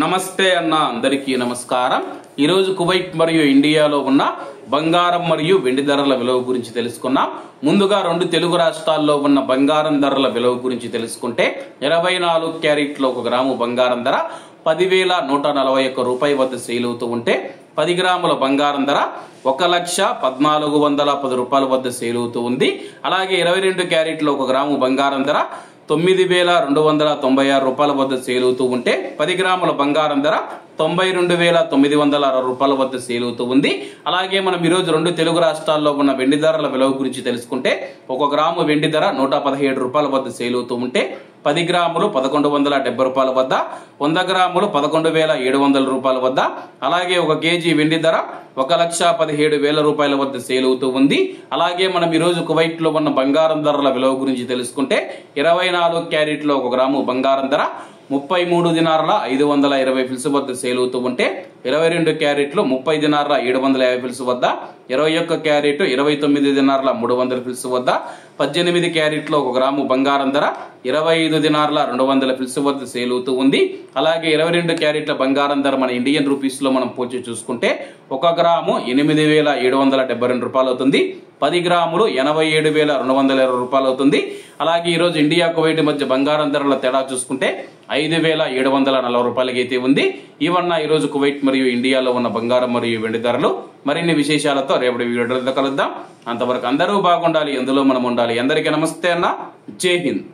నమస్తే అన్న అందరికీ నమస్కారం। ఈ రోజు కువైట్ మరియు ఇండియాలో ఉన్న బంగారం మరియు వెండి ధరల విలువ గురించి తెలుసుకున్నాం। ముందుగా రెండు తెలుగు రాష్ట్రాల్లో ఉన్న బంగారం ధరల విలువ గురించి తెలుసుకుంటే 24 క్యారెట్ల 1 గ్రాము బంగారం ధర 10,141 రూపాయల వద్ద సేల్ అవుతూ ఉంటే 10 గ్రాముల బంగారం ధర 1,1410 రూపాయల వద్ద సేల్ అవుతూ ఉంది। అలాగే 22 క్యారెట్ల 1 గ్రాము బంగారం ధర 9,296 రూపాయల వద్ద సేల్ అవుతూ ఉంటే 10 గ్రాముల బంగారం ధర 92,960 రూపాయల వద్ద సేల్ అవుతూ ఉంది। అలాగే మనం ఈ రోజు రెండు తెలుగు రాష్ట్రాల్లో ఉన్న వెండి ధరల విలువ గురించి తెలుసుకుంటే 1 గ్రాము వెండి ధర 117 రూపాయల వద్ద సేల్ అవుతూ ఉంటే 10 గ్రాములు 1170 రూపాయల వద్ద, 100 గ్రాములు 11,700 రూపాయల వద్ద, అలాగే 1 కేజీ వెండి ధర 1,17,000 రూపాయల వద్ద సేల్ అవుతూ ఉంది। అలాగే మనం ఈ రోజు కువైట్ లో ఉన్న బంగారం ధరల విలువ గురించి తెలుసుకుంటే 24 క్యారెట్ల 1 గ్రాము బంగారం ధర 33 దినార్ల 520 ఫిల్స్ వద్ద సేల్ అవుతూ ఉంటే 22 క్యారెట్లు 30 దినార్ల 750 ఫిల్స్ వద్ద, 21 క్యారెట్ 29 దినార్ల 300 ఫిల్స్ వద్ద, 18 క్యారెట్ల 1 గ్రాము బంగారం ధర 25 దినార్ల 200 ఫిల్స్ వద్ద సేల్ అవుతూ ఉంది। అలాగే 22 క్యారెట్ల బంగారం ధర మన ఇండియన్ రూపీస్ లో మనం పోల్చి చూసుకుంటే 1 గ్రాము 8,772 రూపాయలు అవుతుంది। 10 గ్రాములు 87,220 రూపాయలు అవుతుంది। అలాగే ఈ రోజు ఇండియా కువైట్ మధ్య బంగారం ధరల తేడా చూసుకుంటే 5,740 రూపాయలకి అయితే ఉంది। ఇవన్న ఈ రోజు కువైట్ మరియు ఇండియాలో ఉన్న బంగారం మరియు వెండి ధరలు। మరిన్ని విశేషాలతో రేపటి వీడియోలో కలుద్దాం। అంతవరకు అందరూ బాగుండాలి, అందులో మనం ఉండాలి। అందరికీ నమస్తే అన్న, జై హింద్।